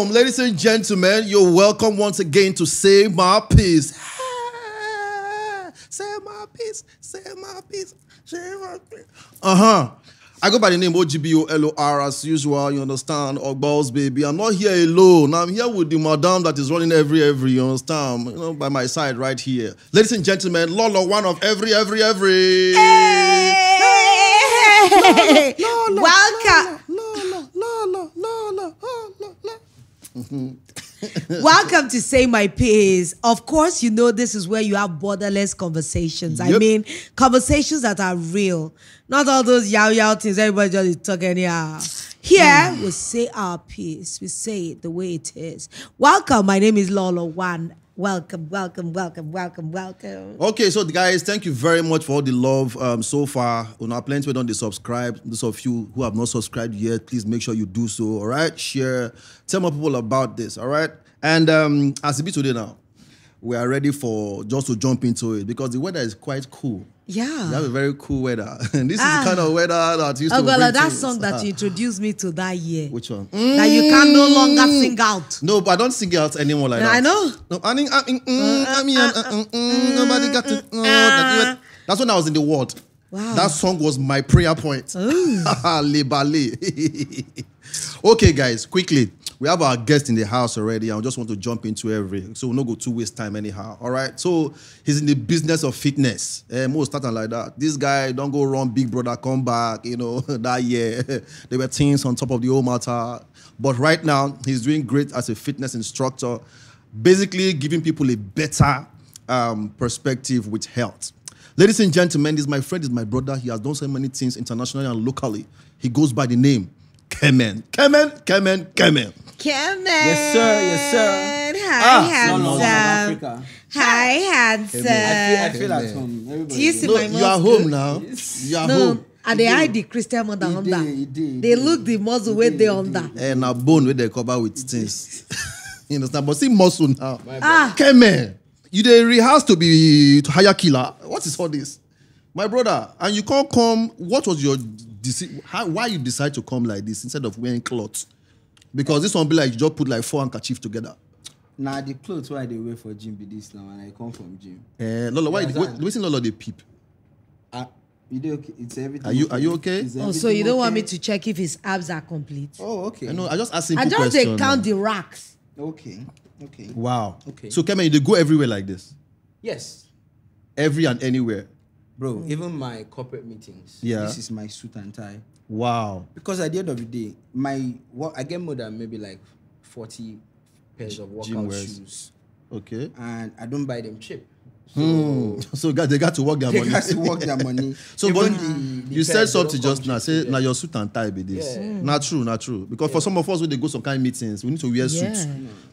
welcome, ladies and gentlemen. You're welcome once again to Say My Piece. Say my piece, say my piece, say my piece. I go by the name OGBOLOR as usual, you understand? Or Balls Baby. I'm not here alone. I'm here with the madam that is running every, you understand? You know, by my side right here. Ladies and gentlemen, Lolo, one of every. Hey! Welcome. Welcome to Say My Piece. Of course, you know this is where you have borderless conversations. Yep. I mean, conversations that are real. Not all those yow things everybody just talk anyhow. Here, we say our piece. We say it the way it is. Welcome. My name is Lolo One. Welcome. Okay, so guys, thank you very much for all the love so far. On our plenty, we don't subscribe. Those of you who have not subscribed yet, please make sure you do so. All right, share, tell more people about this. All right, and as it be today now, we are ready for just to jump into it because the weather is quite cool. Yeah, we have a very cool weather, and this is the kind of weather that used to. Well, that things. Song that you introduced me to that year. Which one? That you can no longer sing out. No, but I don't sing out anymore like that. I know. No, nobody got to. That's when I was in the world. Wow. That song was my prayer point. Okay, guys, quickly. We have our guest in the house already, and I just want to jump into so we'll not go to waste time anyhow. All right. So he's in the business of fitness. Most starting like that. This guy don't go wrong. Big Brother come back. You know that year there were things on top of the whole matter, but right now he's doing great as a fitness instructor, basically giving people a better perspective with health. Ladies and gentlemen, this is my friend, this is my brother. He has done so many things internationally and locally. He goes by the name Kemen. Kemen. Yes, sir. Hi, handsome. Hi, handsome. I feel at home. Everybody. Do you see my you are home now. You are home. And they hide the Christian mother under. They look the muscle where they under. And a bone where they cover with things. You understand? But see muscle now. Kemen, you dey rehearse to hire killer. What is all this? My brother, and you can't come. What was your why you decide to come like this instead of wearing clothes? Because this one be like you just put like 4 handkerchiefs together. Nah, the clothes why they wear for gym be this now, and I come from gym. Lolo, why you see Lolo they peep? You do okay? It's everything. Are you okay? Oh, so you don't want me to check if his abs are complete? Oh, okay. I know. I just asked him. I just they count the racks. Okay. Wow. Okay. So Kemen, you go everywhere like this? Yes. Every and anywhere. Bro, even my corporate meetings. Yeah. This is my suit and tie. Wow. Because at the end of the day, I get more than maybe like 40 pairs of workout shoes. Okay. And I don't buy them cheap. So they got to work their money. They got to work their money. So but you said something just now. Say now your suit and tie be this. Yeah. Not true. Because for some of us when they go some kind of meetings, we need to wear suits.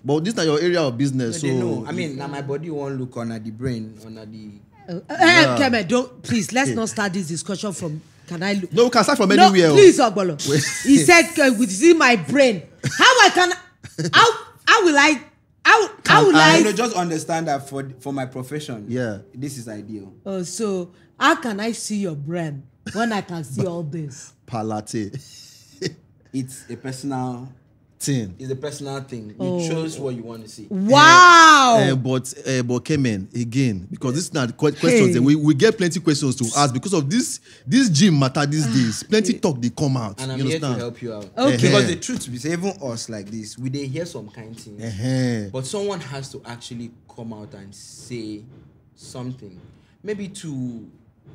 But this is not your area of business. So they know. I mean, now my body won't look on the brain, on the. Kemen, don't please. Let's not start this discussion from. Can I look? No, we can start from anywhere. No, please, Ogbolo. He said, "With my brain, how will I?" You know, just understand that for my profession, this is ideal. Oh, so how can I see your brain when I can see all this? Palate. It's a personal thing. It's a personal thing. You chose what you want to see. Wow. But Kemen, again, because this is not questions. We get plenty questions to ask because of this gym matter these days. Plenty talk they come out. And I'm here to help you out. Okay. Because the truth is, even us like this, we dey hear some kind things. But someone has to actually come out and say something. Maybe to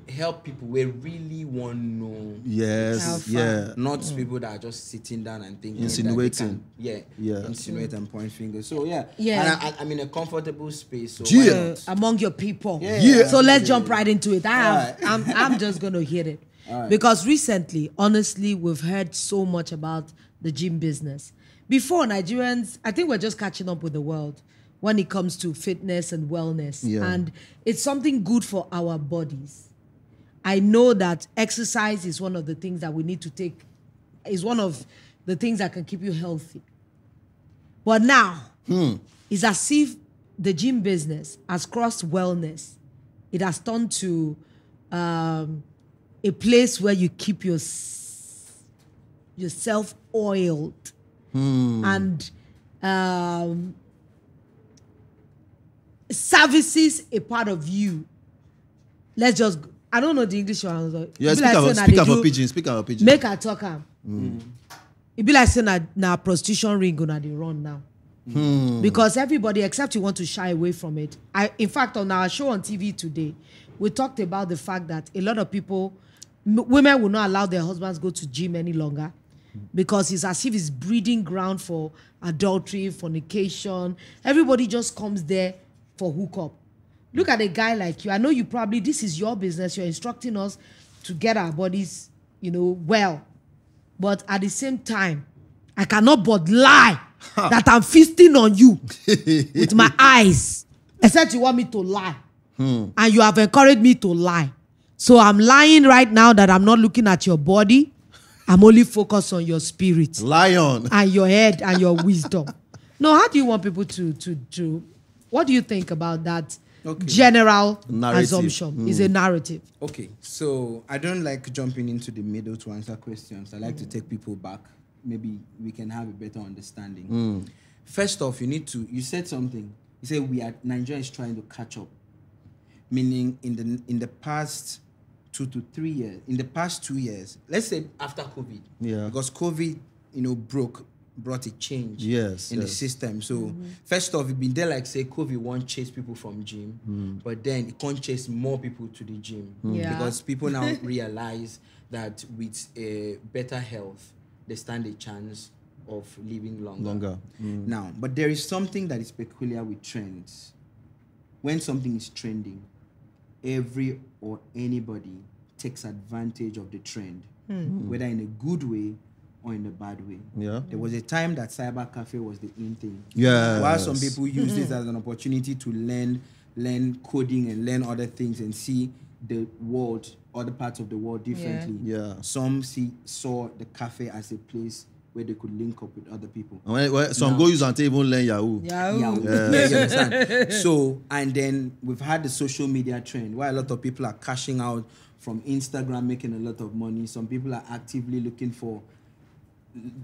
help people we really want to know. Yes, not people that are just sitting down and thinking, insinuating. Insinuate and point fingers. So and I'm in a comfortable space. So among your people. Yeah. So let's jump right into it. I'm just gonna hit it because recently, honestly, we've heard so much about the gym business. Before Nigerians, I think we're just catching up with the world when it comes to fitness and wellness, and it's something good for our bodies. I know that exercise is one of the things that we need to take, is one of the things that can keep you healthy. But now, it's as if the gym business has crossed wellness. It has turned to a place where you keep yourself oiled. And services a part of you. Let's just, I don't know the English one. Yeah, speak about pigeon. Make her talk am. It be like saying na prostitution ring gonna dey run now. Because everybody, except you want to shy away from it. In fact, on our show on TV today, we talked about the fact that a lot of people, women will not allow their husbands go to gym any longer because it's as if it's breeding ground for adultery, fornication. Everybody just comes there for hookup. Look at a guy like you. I know you probably, this is your business. You're instructing us to get our bodies, well. But at the same time, I cannot but lie that I'm feasting on you with my eyes. Except you want me to lie. And you have encouraged me to lie. So I'm lying right now that I'm not looking at your body. I'm only focused on your spirit. Lion. And your head and your wisdom. No, how do you want people to what do you think about that general assumption? It's a narrative. Okay, so I don't like jumping into the middle to answer questions. I like to take people back. Maybe we can have a better understanding. First off, you said something. You said Nigeria is trying to catch up. Meaning in the past 2 to 3 years, in the past 2 years, let's say after COVID. Yeah. Because COVID, brought a change in the system. So first off, it been there like say COVID won't chase people from gym, but then it can't chase more people to the gym. Because people now realize that with better health, they stand a chance of living longer. Now, but there is something that is peculiar with trends. When something is trending, every or anybody takes advantage of the trend, whether in a good way or in a bad way. Yeah. There was a time that cyber cafe was the in thing. Yeah. While some people use this as an opportunity to learn coding and learn other things and see the world, other parts of the world differently. Yeah. Some saw the cafe as a place where they could link up with other people. Some go use and even learn Yahoo. Yeah. You understand? So, and then we've had the social media trend where a lot of people are cashing out from Instagram, making a lot of money. Some people are actively looking for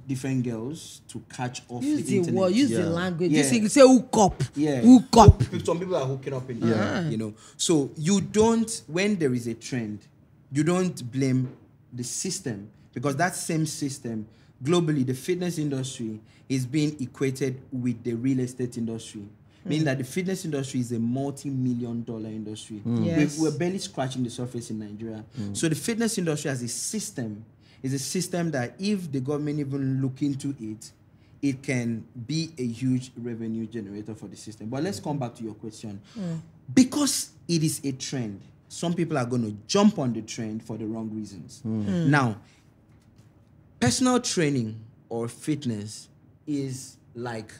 different girls to catch off the internet. Use the language. You say hook up. Yeah. Hook up. Some people are hooking up in there, So you don't, when there is a trend, you don't blame the system, because that same system, globally, the fitness industry is being equated with the real estate industry. Meaning that the fitness industry is a multi-million-dollar industry. Yes. We're barely scratching the surface in Nigeria. So the fitness industry as a system is a system that if the government even look into it, it can be a huge revenue generator for the system. But let's come back to your question. Because it is a trend, some people are going to jump on the trend for the wrong reasons. Now, personal training or fitness is like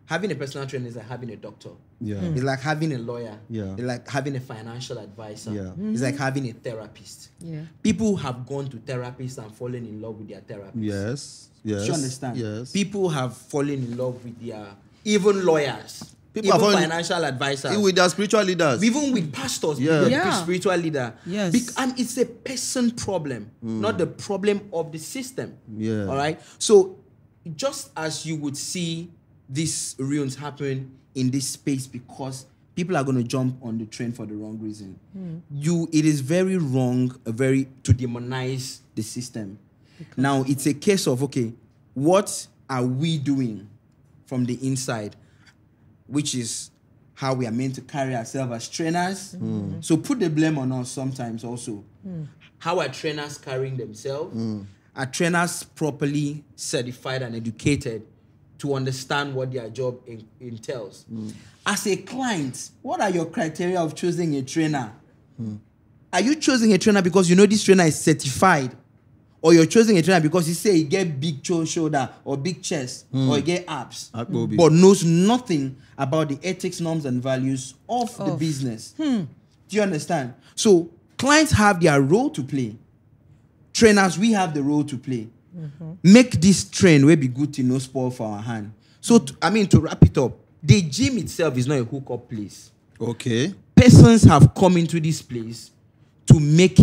having a personal trainer is like having a doctor. Yeah. It's like having a lawyer. Yeah. It's like having a financial advisor. Yeah. It's like having a therapist. Yeah. People have gone to therapists and fallen in love with their therapist. Yes. Yes. Do you understand? Yes. People have fallen in love with their even lawyers. People even financial advisors. With their spiritual leaders. Even with pastors. Yeah. Spiritual leader. Yes. And it's a person problem, not the problem of the system. Yeah. All right. So just as you would see these ruins happen in this space because people are going to jump on the trend for the wrong reason. It is very wrong, to demonize the system. Now, it's a case of, okay, what are we doing from the inside, which is how we are meant to carry ourselves as trainers. So put the blame on us sometimes also. How are trainers carrying themselves? Are trainers properly certified and educated to understand what their job entails? As a client, what are your criteria of choosing a trainer? Are you choosing a trainer because you know this trainer is certified? Or you're choosing a trainer because you say he get big shoulder or big chest or he get abs, but knows nothing about the ethics, norms, and values of the business? Do you understand? So clients have their role to play. Trainers, we have the role to play. Make this trend will be good to no spoil for our hand. So, to wrap it up, the gym itself is not a hookup place. Okay. Persons have come into this place to make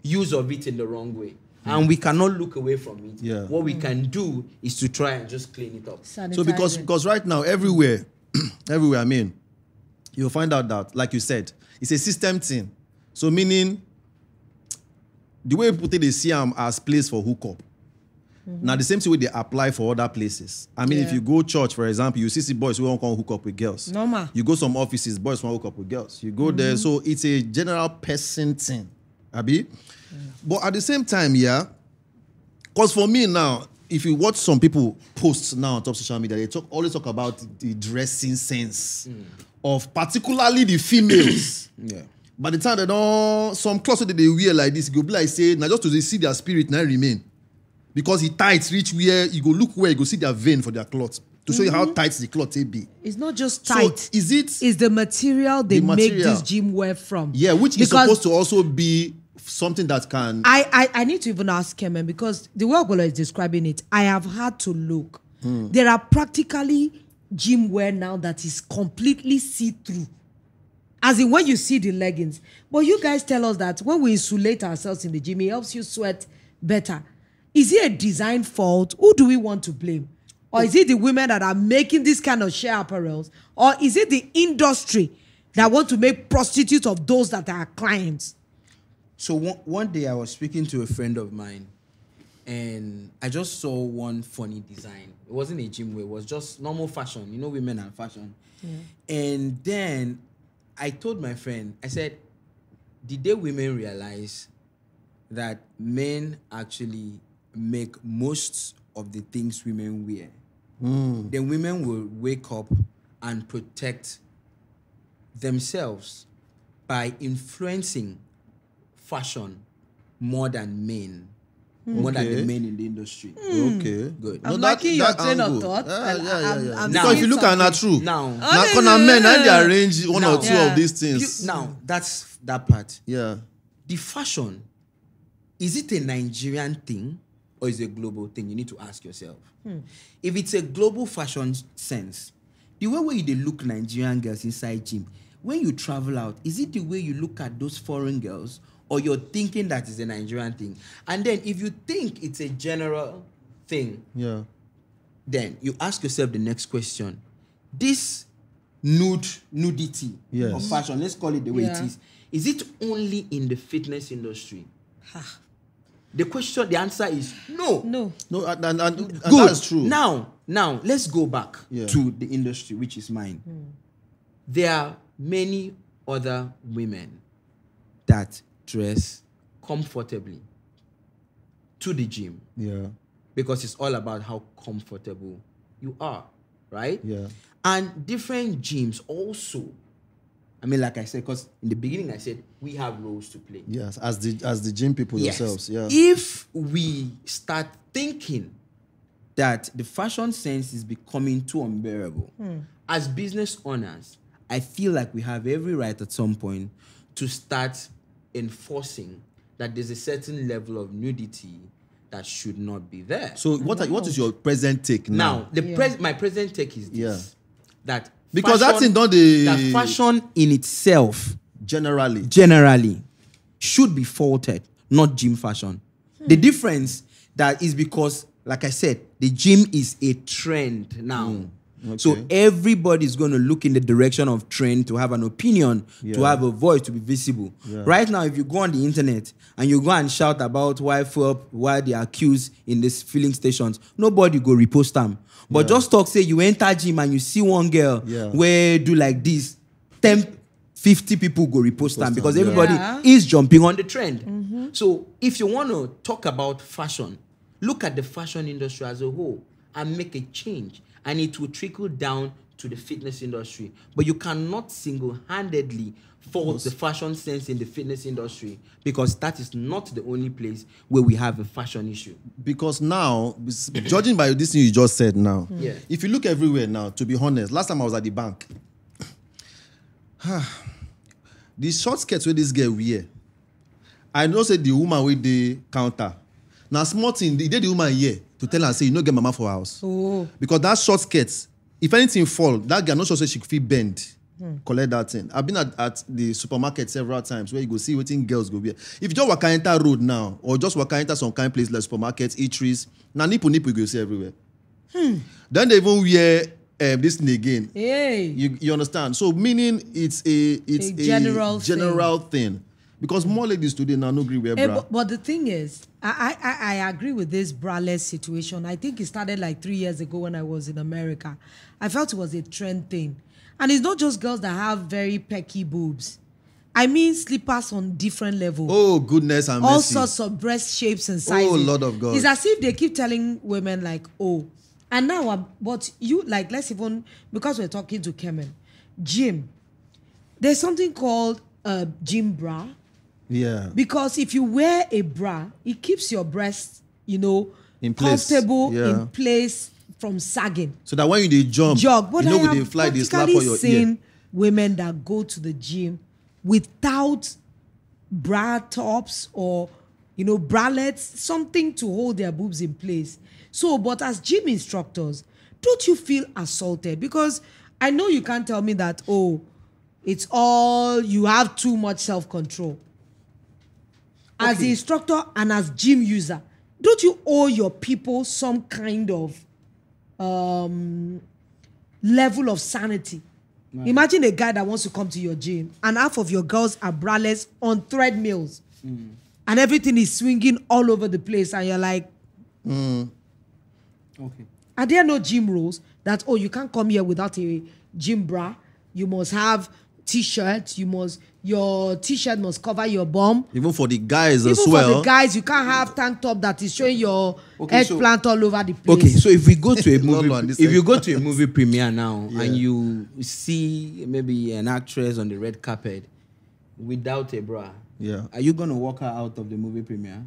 use of it in the wrong way. and we cannot look away from it. Yeah. What we can do is to try and just clean it up. So because right now everywhere, I mean, you'll find out that, like you said, it's a system thing. So meaning, the way people think they see them as place for hookup. Now the same thing way they apply for other places. I mean, if you go church, for example, you see boys who won't come hook up with girls. Normal. You go some offices, boys won't hook up with girls. You go there, so it's a general person thing, Abi. But at the same time, because for me now, if you watch some people posts now on top social media, they always talk about the dressing sense of particularly the females. By the time they don't, some clothes that they wear like this, you go be like say, now just to see their spirit now remain. Because he tight reach where you go look where you go see their vein for their cloth to show you how tight the cloth be. It's not just tight. So is it? It's the material they make this gym wear from. Yeah, which is supposed to also be something that can. I need to even ask Kemen because the way Ogola is describing it, I have had to look. There are practically gym wear now that is completely see-through. As in when you see the leggings. But you guys tell us that when we insulate ourselves in the gym, it helps you sweat better. Is it a design fault? Who do we want to blame? Or is it the women that are making this kind of sheer apparels? Or is it the industry that want to make prostitutes of those that are clients? So one day I was speaking to a friend of mine and I just saw one funny design. It wasn't a gym wear, it was just normal fashion. You know, women and fashion. And then I told my friend, I said, did they women realize that men actually make most of the things women wear? Then women will wake up and protect themselves by influencing fashion more than men. More than the men in the industry. Okay. Good. I'm liking your train of thought. Now, if you look at that true. Now men and they arrange one or two of these things. Now, that's that part. Yeah. The fashion, is it a Nigerian thing or is it a global thing? You need to ask yourself. If it's a global fashion sense, the way they look Nigerian girls inside gym, when you travel out, is it the way you look at those foreign girls or you're thinking that is a Nigerian thing? And then if you think it's a general thing, then you ask yourself the next question. This nudity of fashion, let's call it the way it is it only in the fitness industry? The answer is no. No, and good. That's true. Now, let's go back to the industry, which is mine. There are many other women that dress comfortably to the gym. Yeah. Because it's all about how comfortable you are, right? Yeah. And different gyms also, I mean, like I said, because in the beginning I said we have roles to play. Yes, as the gym people themselves. Yeah. If we start thinking that the fashion sense is becoming too unbearable, as business owners, I feel like we have every right at some point to start enforcing that there's a certain level of nudity that should not be there. So what is your present take now? My present take is this. That because fashion, that fashion in itself generally should be faulted, not gym fashion. The difference that is because, like I said, the gym is a trend now. Okay. So everybody's going to look in the direction of trend to have an opinion, to have a voice, to be visible. Yeah. Right now, if you go on the internet and you go and shout about why they are accused in these filling stations, nobody go repost them. But just talk, say you enter gym and you see one girl where do like this, 10, 50 people go repost them because everybody is jumping on the trend. So if you want to talk about fashion, look at the fashion industry as a whole and make a change. And it will trickle down to the fitness industry. But you cannot single-handedly fault the fashion sense in the fitness industry because that is not the only place where we have a fashion issue. Because now, judging by this thing you just said now, if you look everywhere now, to be honest, last time I was at the bank, the short skirts where this girl wear, I know say the woman with the counter. Now, small thing, they did the woman here to tell her, say, you no get mama for house. Because that short skirt, if anything fall, that girl not sure say she could feel bend. collect that thing. I've been at the supermarket several times where you go see waiting girls go be. If you just walk enter road now, or just walk enter some kind of place like supermarkets, eateries, now nipple you go see everywhere. Then they even wear this thing again. Hey. You understand? So meaning it's a general thing. Because more ladies today now no agree with bra. But the thing is, I agree with this braless situation. I think it started like 3 years ago when I was in America. I felt it was a trend thing. And it's not just girls that have very pecky boobs. I mean slippers on different levels. Oh, goodness and mercy. All sorts of breast shapes and sizes. Oh, Lord of God. It's as if they keep telling women like, oh. And now, but you, like, let's even, because we're talking to Kemen, gym. There's something called a gym bra. Yeah. Because if you wear a bra, it keeps your breasts, in place. Comfortable, in place from sagging. So that when you jog, but you know, I they fly, they slap have on your seen ear. Women that go to the gym without bra tops or, bralettes, something to hold their boobs in place. So, but as gym instructors, don't you feel assaulted? Because I know you can't tell me that, it's all, you have too much self-control. As the instructor and as gym user, don't you owe your people some kind of level of sanity? Right. Imagine a guy that wants to come to your gym and half of your girls are braless on treadmills and everything is swinging all over the place and you're like, okay. Are there no gym rules that, you can't come here without a gym bra? You must have T-shirt. Your T-shirt must cover your bum. Even for the guys as well. Even for the guys, you can't have tank top that is showing your eggplant all over the place. Okay, so if we go to a movie, if you go to a movie premiere now and you see maybe an actress on the red carpet without a bra, are you gonna walk her out of the movie premiere?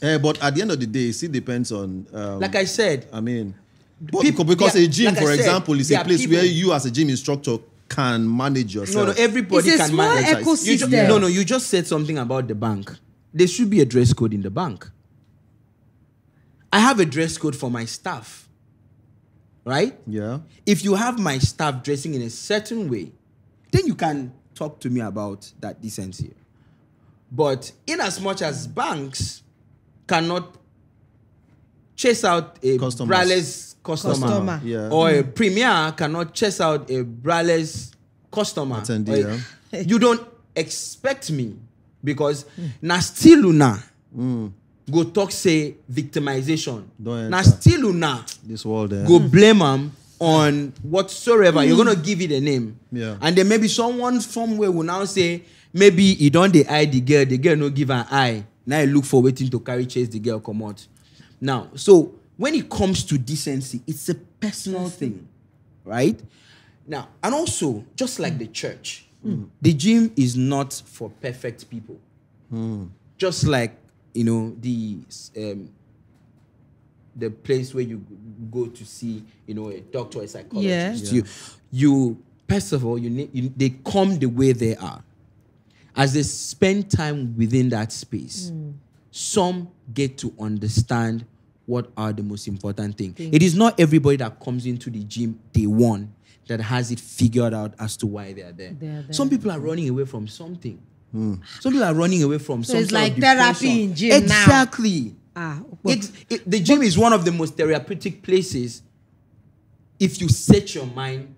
But at the end of the day, it still depends on. Like I said, I mean, because a gym, like for example, is a place where you as a gym instructor can manage yourself. No, everybody can manage. Ecosystem. You just said something about the bank. There should be a dress code in the bank. I have a dress code for my staff. Right? Yeah. If you have my staff dressing in a certain way, then you can talk to me about that decency. But in as much as banks cannot chase out a braless customer. Yeah. Or a premier cannot chase out a braless customer. You don't expect me because na still una go talk say victimization. Na still una this world go blame them on whatsoever. You're gonna give it a name. Yeah. And then maybe someone somewhere will now say maybe he don't they eye the girl no give an eye. Now you look for waiting to carry chase the girl come out. Now, so when it comes to decency, it's a personal thing, right? Now, and also, just like the church, the gym is not for perfect people. Just like, the place where you go to see, a doctor or a psychologist. You first of all, they come the way they are. As they spend time within that space, some get to understand what are the most important things. It is not everybody that comes into the gym day one that has it figured out as to why they are there. Some people are running away from something. Some people are running away from something. It's like therapy in gym exactly. now. The gym is one of the most therapeutic places if you set your mind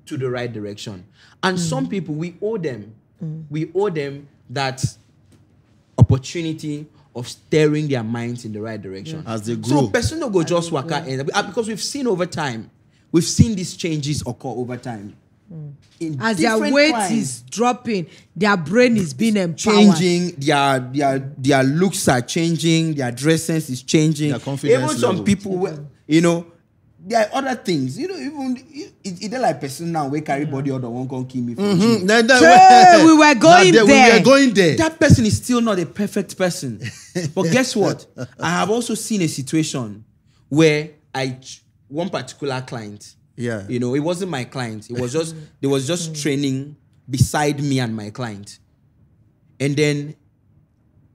to the right direction. And some people, we owe them that opportunity of steering their minds in the right direction. As they grow. So person don't go just work out because we've seen over time, we've seen these changes occur over time. As their weight is dropping, their brain is being empowered. Changing, their looks are changing, their dress sense is changing. Their confidence even some level. people, there are other things. Even it's like person now we carry body other one can kill me. We were going there. We were going there. That person is still not a perfect person. But guess what? I have also seen a situation where one particular client. Yeah. It wasn't my client. It was just there was just training beside me and my client. And then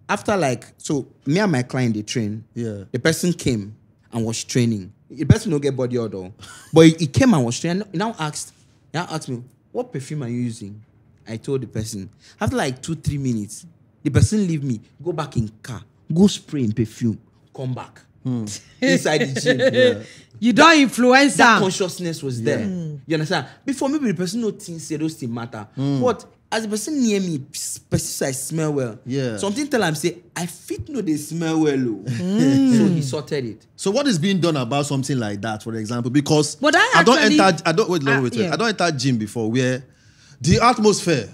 after so me and my client they train. Yeah. The person came and was training. The person don't get body odor. But he came and was training. He now asked, He asked me, what perfume are you using? I told the person. After like 2-3 minutes, the person leave me, go back in car, go spray in perfume, come back. Inside the gym. Yeah. You don't influence that them. consciousness was there. You understand? Before maybe the person no things say those things matter. But as the person near me, person I smell well. Yeah. Something tell him say, I fit no they smell well. So he sorted it. So what is being done about something like that, for example? Because but I don't enter gym before where the atmosphere,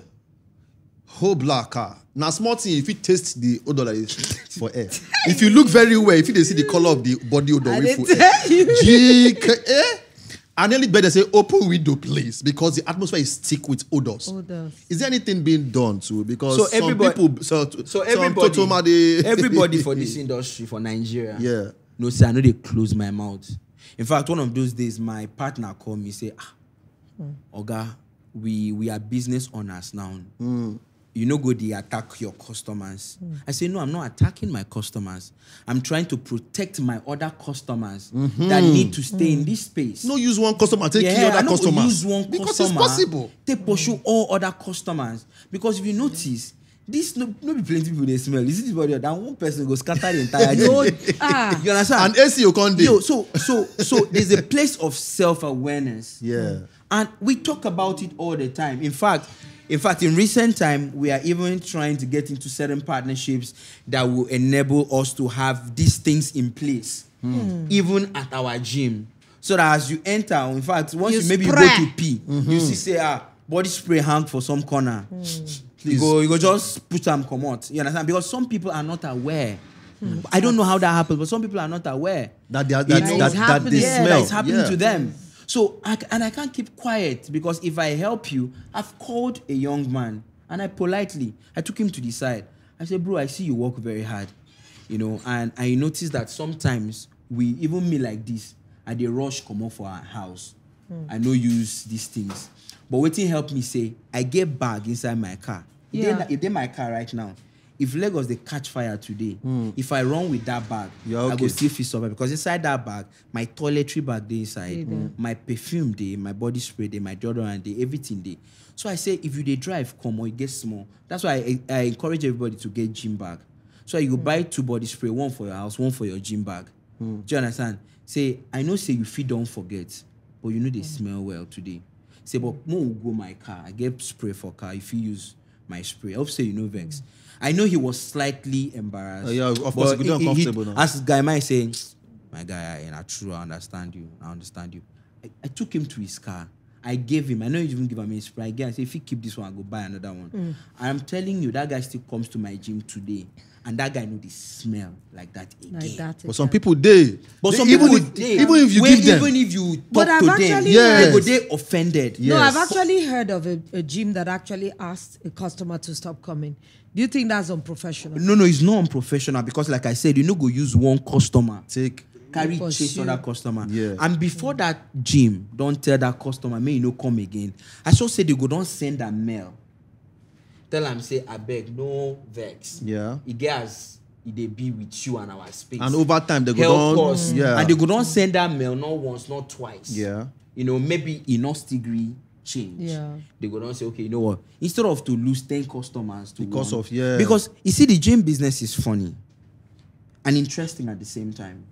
whole black car. Now small thing, if you taste the odor like this for air. If you look very well, if you see the color of the body odor, I nearly better say open window, please, because the atmosphere is thick with odors. Is there anything being done too? Because everybody for this industry for Nigeria, no say I know they close my mouth. In fact, one of those days, my partner called me say, Oga, we are business owners now. You know, go they attack your customers. I say, no, I'm not attacking my customers. I'm trying to protect my other customers that need to stay in this space. No use one customer, take care other customers. Use one because customer, it's possible. They pursue all other customers. Because if you notice, this no be plenty people they smell. You see this body, that one person goes scatter the entire gym. You understand? And AC you can't do. So there's a place of self-awareness. Yeah. And we talk about it all the time. In fact, in recent time, we are even trying to get into certain partnerships that will enable us to have these things in place, even at our gym. So that as you enter, in fact, once you maybe go to pee, you see say, body spray hang for some corner. You go just put them come out. You understand? Because some people are not aware. I don't know how that happens, but some people are not aware that they smell. It's happening to them. So, I can't keep quiet because if I help you, I've called a young man and I took him to the side. I said, bro, I see you work very hard, and I noticed that sometimes even me like this, I dey rush come off for our house. I no use these things. But waiting help me say, I get bag inside my car. If they my car right now, if Lagos they catch fire today, if I run with that bag, I go still feel survive because inside that bag, my toiletry bag they inside, my perfume day, my body spray day, my deodorant day, everything day. So I say if you they drive, come or it gets small. That's why I encourage everybody to get gym bag. So you buy 2 body spray, 1 for your house, 1 for your gym bag. Do you understand? Say I know say you feel don't forget, but you know they smell well today. Say but more will go my car. I get spray for car. If you use my spray, I hope say you know vex. I know he was slightly embarrassed. Yeah, of course, he uncomfortable now. As guy might say, my guy, true, I understand you. I took him to his car. I gave him, I know you even give him a spray. I say, if you keep this one, I'll go buy another one. I'm telling you, that guy still comes to my gym today. And that guy know the smell like that again. But some people they. But some people even if you give them. Even if you talk to them, they go they offended. No, I've actually heard of a gym that actually asked a customer to stop coming. Do you think that's unprofessional? No, it's not unprofessional because like I said, you know go use one customer. Carry chase other customer. Yeah. And before that gym, don't tell that customer, may you no come again. I should say they go don't send a mail. Tell them say, I beg, no vex. Yeah. It gets they be with you and our space. And over time they go help down. us. Yeah. And they go don't send that mail not once, not twice. Yeah. Maybe enough degree change. Yeah. They go down say, okay, you know what? Instead of to lose 10 customers to because one, of because you see the gym business is funny and interesting at the same time.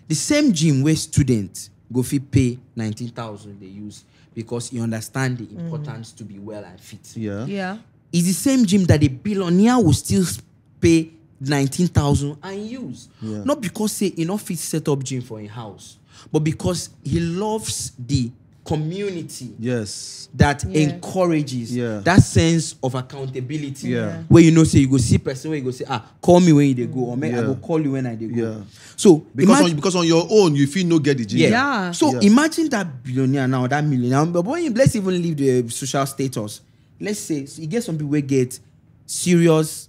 The same gym where students go fit pay 19,000 they use because you understand the importance to be well and fit. Yeah. It's the same gym that the billionaire will still pay 19,000 and use. Yeah. Not because he not fit set up gym for a house, but because he loves the community. Yes. That encourages that sense of accountability. Yeah. Where say you go see person where you go say, call me when you go, or I go call you when I go. Yeah. So because on your own you feel no get the gym. Yeah. So imagine that billionaire now, that millionaire. But let's even leave the social status. Let's say you get some people who get serious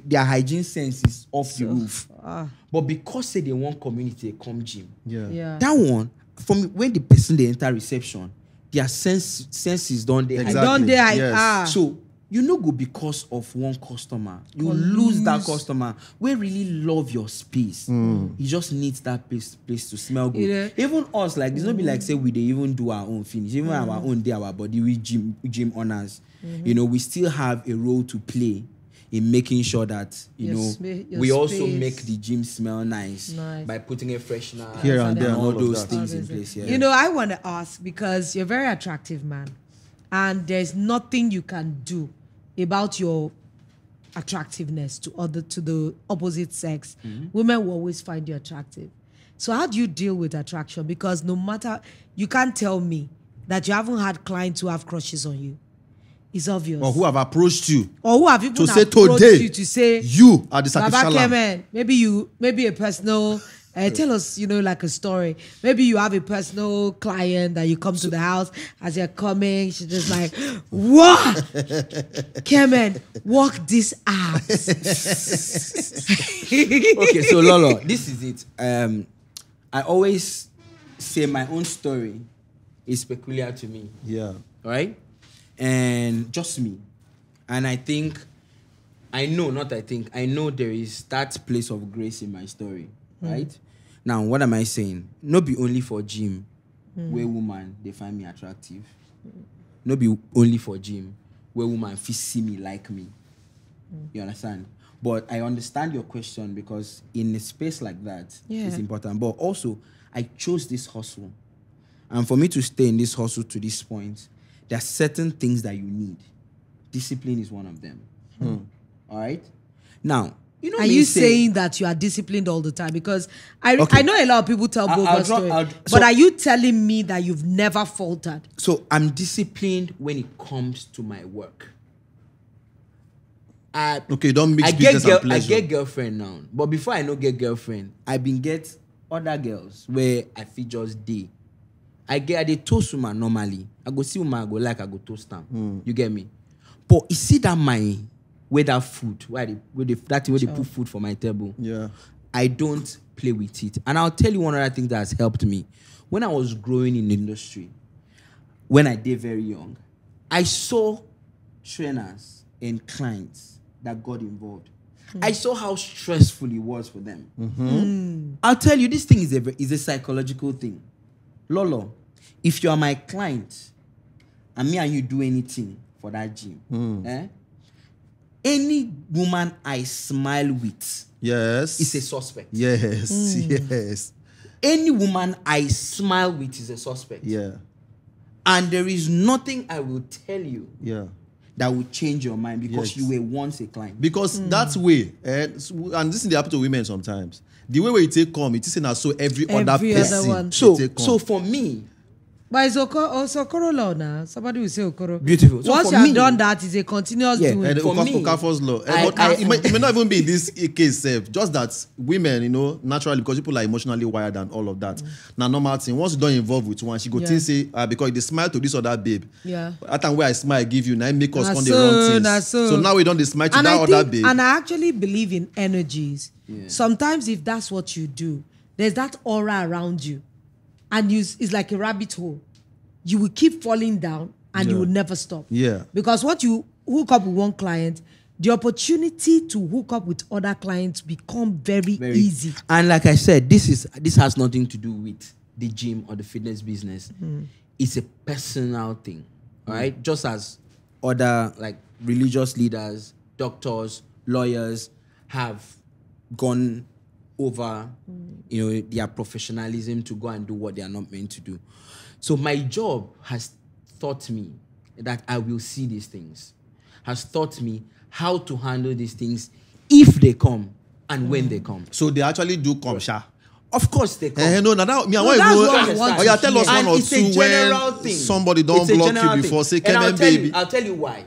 their hygiene sense off the roof. But because say they want community, they come gym. Yeah. That one, from when the person they enter reception, their senses don't they exactly. So you no go because of one customer. You lose that customer. We really love your space. You just need that place to smell good. Yeah. Even us, like, it's not be like say we dey even do our own finish. Even our own day, our body, we gym honors. You know, we still have a role to play in making sure that, you know, we also make the gym smell nice. By putting a freshener here and there, and all those things in place. You know, I want to ask, because you're a very attractive man, and there's nothing you can do about your attractiveness to the opposite sex. Women will always find you attractive. So how do you deal with attraction? Because no matter, you can't tell me that you haven't had clients who have crushes on you. It's obvious. Or who have approached you. Or who have even to say approached today, you to say, you are the sacrificial Baba lamb. Kemen, maybe a personal, tell us, you know, like a story. Maybe you have a personal client that you come to the house, as you're coming, she's just like, what? Kemen, walk this out. Okay, so Lolo, this is it. I always say my own story is peculiar to me. Yeah. Right? And just me. And I know there is that place of grace in my story. Right? Now, what am I saying? Not be only for gym, where woman, they find me attractive. Not be only for gym, where woman see me, like me. You understand? But I understand your question, because in a space like that, it's important. But also, I chose this hustle. And for me to stay in this hustle to this point, there are certain things that you need. Discipline is one of them. All right? Now, you know, are you saying that you are disciplined all the time? Because I know a lot of people tell bogus story. But are you telling me that you've never faltered? So I'm disciplined when it comes to my work. Okay, don't mix business and pleasure. I get girlfriend now. But before I know get girlfriend, I been get other girls where I feel just day. I dey toast woman normally. I go see woman, I go toast them. You get me? But you see that my that food, where they put food for my table. Yeah. I don't play with it. And I'll tell you one other thing that has helped me. When I was growing in the industry, when I did very young, I saw trainers and clients that got involved. I saw how stressful it was for them. I'll tell you, this thing is a psychological thing. Lolo, if you are my client and me and you do anything for that gym, any woman I smile with, yes, is a suspect. Yes, yes. Any woman I smile with is a suspect. Yeah. And there is nothing I will tell you that will change your mind, because you were once a client. Because that's way, and this is the happen to women sometimes. The way you take come, it is in so every other person. So for me, but it's also Okoro law now. Somebody will say Okoro. Beautiful. So once you have done that, it's a continuous doing. And for me, Okafor's law. It may not even be in this case safe. Just that women, you know, naturally, because people are emotionally wired and all of that. Now, normal thing. Once you don't involve with one, she go say, because they smile to this other babe. Yeah. At time where I smile, I give you, now it make us on the wrong things. So now we don't smile to that other babe. And I actually believe in energies. Yeah. Sometimes if that's what you do, there's that aura around you. And it's like a rabbit hole. You will keep falling down and you will never stop. Yeah. Because once you hook up with one client, the opportunity to hook up with other clients become very easy. And like I said, this has nothing to do with the gym or the fitness business. It's a personal thing. All right? Just as other like religious leaders, doctors, lawyers have gone over their professionalism to go and do what they are not meant to do. So my job has taught me that I will see these things, has taught me how to handle these things if they come and when they come. So they actually do come, Sha. Of course they come. No, now me, I want to tell us one or two when somebody don't block you before. Say, Kemen, baby. I'll tell you why.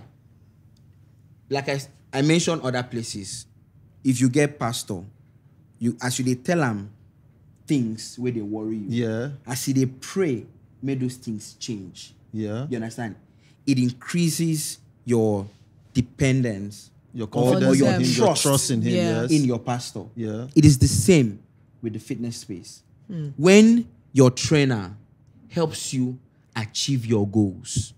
Like I mentioned other places. If you get pastor, you actually tell them things where they worry you. Yeah. As they pray, make those things change. Yeah. You understand? It increases your dependence, your confidence, or your trust in him, in your pastor. Yeah. It is the same with the fitness space. When your trainer helps you achieve your goals,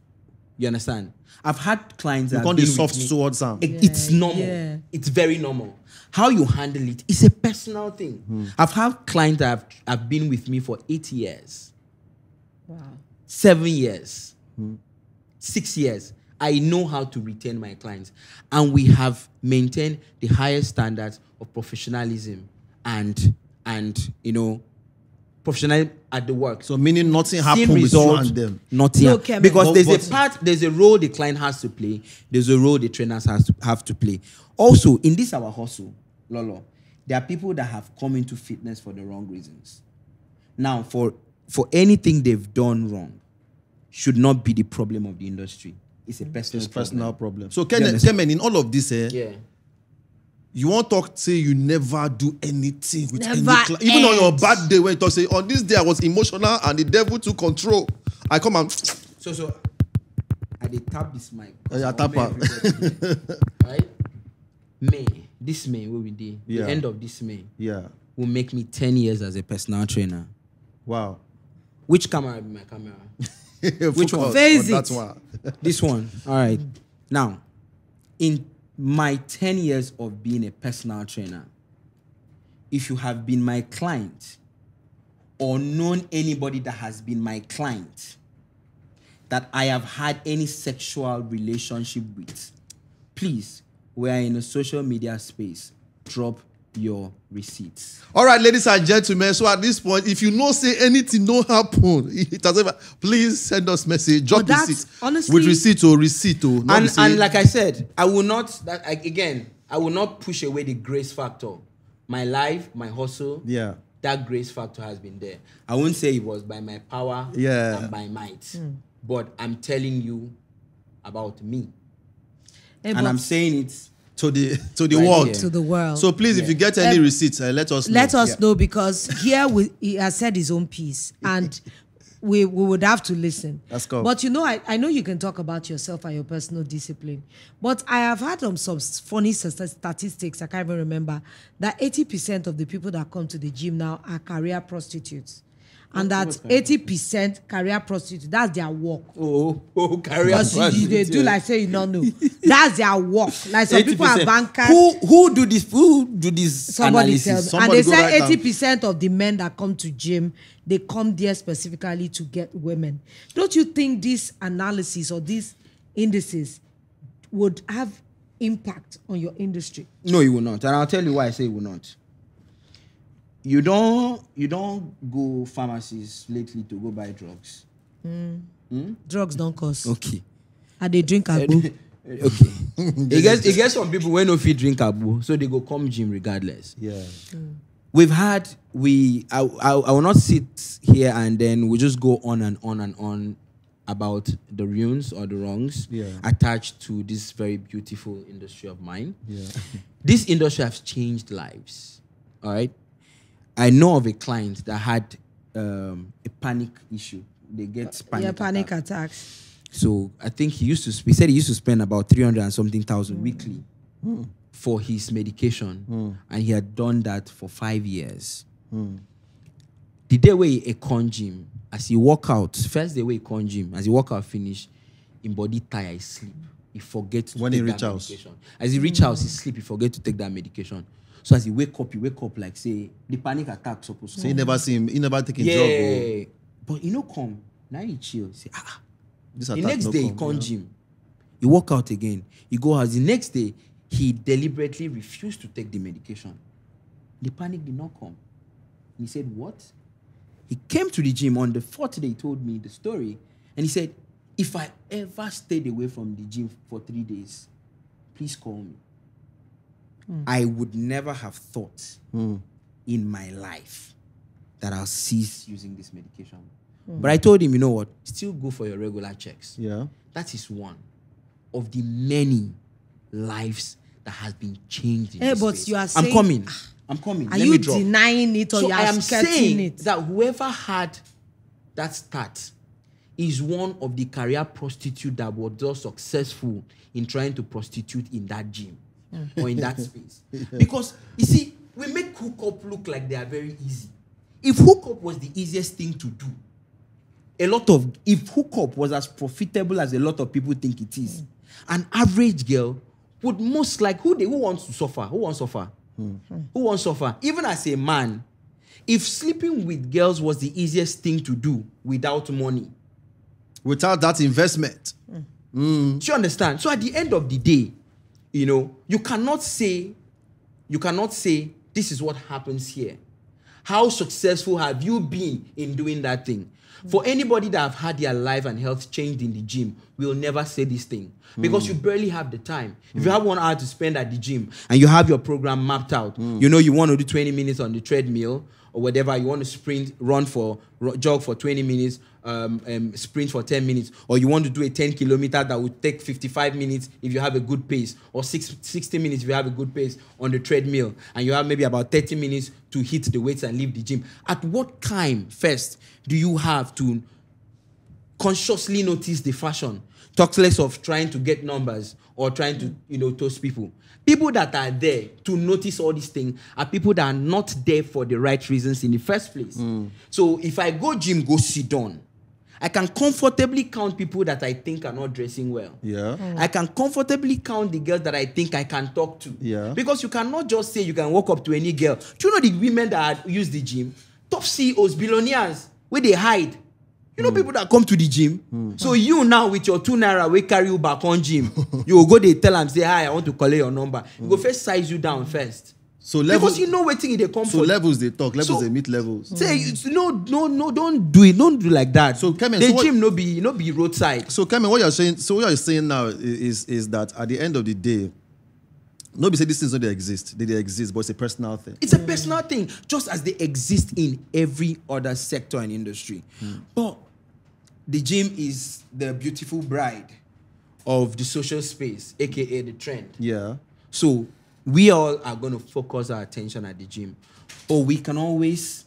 you understand? I've had clients that you have can't been soft with me. towards them. It's normal. Yeah. It's very normal. How you handle it is a personal thing. I've had clients that have been with me for 8 years. Wow. 7 years. 6 years. I know how to retain my clients. And we have maintained the highest standards of professionalism and professionalism at the work. So meaning nothing Same happened with you result, and them. nothing. No, Kemen. Because But- there's a role the client has to play. There's a role the trainers have to play. Also, in this our hustle, Lolo, there are people that have come into fitness for the wrong reasons. Now, for anything they've done wrong, should not be the problem of the industry. It's a personal problem. So Kemen, in all of this, Yeah. you won't talk, say you never do anything with any Never client. Even on your end. bad day when you talk, say, on this day I was emotional and the devil took control. I come and So I did tap this mic. Yeah, tap her. Right? This May, what we did, Yeah. the end of this May, yeah. will make me 10 years as a personal trainer. Wow. Which camera will be my camera? Which one? Face That it. one. This one. All right. Now, in my 10 years of being a personal trainer, if you have been my client or known anybody that has been my client that I have had any sexual relationship with, please, we are in a social media space. Drop your receipts. All right, ladies and gentlemen. So at this point, if you know say anything no happen, it has ever, please send us message. Drop that's receipt. honestly- with receipt. Not And say- like I said, I will not push away the grace factor. My life, my hustle, Yeah. that grace factor has been there. I won't say it was by my power and by might, but I'm telling you about me. Hey, And but I'm saying it to the Right world. here. to the world. So please, if you get any receipts, let us know. Let us know, because here he has said his own piece, and we would have to listen. Let's go. But I know you can talk about yourself and your personal discipline, but I have heard some funny statistics, I can't even remember, that 80% of the people that come to the gym now are career prostitutes. And that 80% career prostitutes, that's their work. Oh, career Because they do like say you don't know. That's their work. Like some people are 80%. bankers. Who do this Somebody tell me. analysis? And they Somebody go say write 80% of the men that come to gym, they come there specifically to get women. Don't you think this analysis or these indices would have impact on your industry? No, it will not. And I'll tell you why I say it will not. You don't go pharmacies lately to go buy drugs. Drugs don't cost. Okay. And they drink agbo. Okay. It gets some people when no fit drink agbo, so they go come gym regardless. Yeah. We've had I will not sit here and then we just go on and on and on about the ruins or the wrongs attached to this very beautiful industry of mine. Yeah. This industry has changed lives. All right. I know of a client that had a panic issue. They get panic attacks. So I think he said he used to spend about 300 and something thousand weekly for his medication, and he had done that for 5 years. The day where he con gym, as he walk out, first day where he con gym, as he walk out finish, in body tired, he sleep. He forget to When take he that reach house. medication. As he reach house, he sleep. He forget to take that medication. So as he wake up like say the panic attack supposed to. So you never see him. He never taking drug. Yeah, but you know come now he chill. Say This the attack next no day he come, come yeah. gym. He walk out again. He go house. The next day he deliberately refused to take the medication. The panic did not come. He said what? He came to the gym on the 4th day. He told me the story, and he said, "If I ever stayed away from the gym for 3 days, please call me." I would never have thought in my life that I'll cease using this medication. But I told him, you know what? Still go for your regular checks. Yeah. That is one of the many lives that has been changed in this But space. you are I'm saying- coming. Are Let you me drop. denying it, or So you I are am skirting saying it? that whoever had that start is one of the career prostitutes that was just successful in trying to prostitute in that gym or in that space. Because, you see, we make hookup look like they are very easy. If hookup was the easiest thing to do, if hookup was as profitable as a lot of people think it is, an average girl would most like, who wants to suffer? Who wants to suffer? Who wants to suffer? Even as a man, if sleeping with girls was the easiest thing to do without money, without that investment. Do you understand? So at the end of the day, you cannot say this is what happens here. How successful have you been in doing that thing? For anybody that have had their life and health changed in the gym, will never say this thing because you barely have the time. If you have 1 hour to spend at the gym and you have your program mapped out, you want to do 20 minutes on the treadmill or whatever, you want to jog for 20 minutes, sprint for 10 minutes, or you want to do a 10 kilometer that would take 55 minutes if you have a good pace, or 60 minutes if you have a good pace on the treadmill, and you have maybe about 30 minutes to hit the weights and leave the gym. At what time first do you have to consciously notice the fashion? Talk less of trying to get numbers or trying to, toast people. People that are there to notice all these things are people that are not there for the right reasons in the first place. So if I go gym, go sit down, I can comfortably count people that I think are not dressing well. Yeah. I can comfortably count the girls that I think I can talk to. Yeah. Because you cannot just say you can walk up to any girl. Do you know the women that use the gym? Top CEOs, billionaires, where they hide. You know people that come to the gym. So you now with your 2 naira, we carry you back on gym. You will go, they tell them, say, hi, I want to collect your number. You go first size you down first. So levels, because you know waiting in the comfort. So levels they talk, levels they meet levels. Say no, don't do it. Don't do like that. So Kemen, the gym no be roadside. So Kemen, what you're saying now is that at the end of the day, nobody say these things don't exist. They exist, but it's a personal thing. It's a personal thing, just as they exist in every other sector and industry. But the gym is the beautiful bride of the social space, aka the trend. Yeah. So we all are going to focus our attention at the gym. Or we can always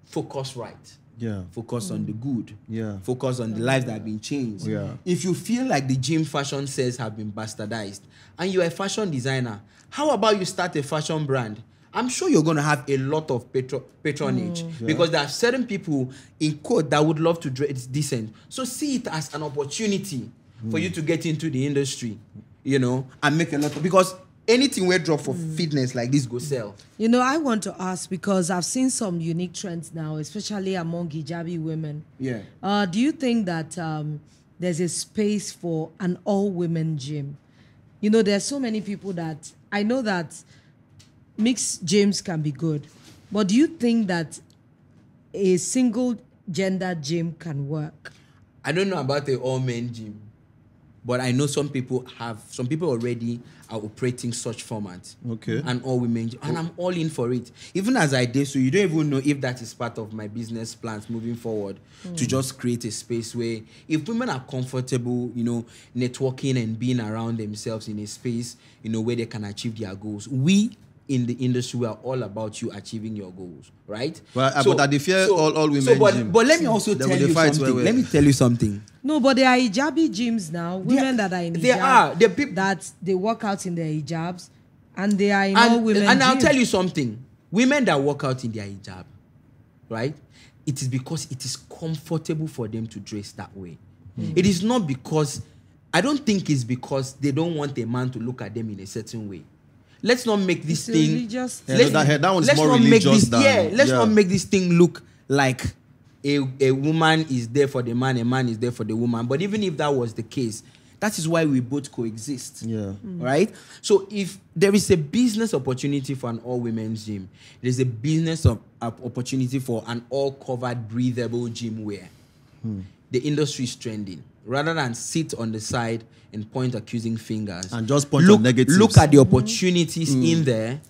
focus right. Yeah. Focus on the good. Yeah. Focus on the lives that have been changed. Yeah. If you feel like the gym fashion sales have been bastardized and you're a fashion designer, how about you start a fashion brand? I'm sure you're going to have a lot of patronage because there are certain people in quote that would love to dress decent. So see it as an opportunity for you to get into the industry, and make a lot of, because anything we drop for fitness like this go sell. I want to ask, because I've seen some unique trends now, especially among hijabi women. Yeah. Do you think that there's a space for an all-women gym? There's so many people that, I know that mixed gyms can be good, but do you think that a single gender gym can work? I don't know about the all-men gym, but I know some people already are operating such formats. Okay. And all women, and I'm all in for it. Even as I did, so you don't even know if that is part of my business plans moving forward, to just create a space where if women are comfortable, networking and being around themselves in a space, where they can achieve their goals. We in the industry, we are all about you achieving your goals, right? But at the fear, all women gym. But let me also tell you something. Let me tell you something. No, but there are hijabi gyms now. Women that are in hijab. There are people that they work out in their hijabs, and they are in all women gyms. And I'll tell you something. Women that work out in their hijab, right? It is because it is comfortable for them to dress that way. It is not because, I don't think it's because they don't want a man to look at them in a certain way. Let's not make this thing. That one's more religious than. Let's not make this thing look like a woman is there for the man, a man is there for the woman. But even if that was the case, that is why we both coexist. Yeah. Right? So if there is a business opportunity for an all-women's gym, there's a business opportunity for an all-covered, breathable gym wear. The industry is trending. Rather than sit on the side and point accusing fingers. And just point on negatives. Look at the opportunities in there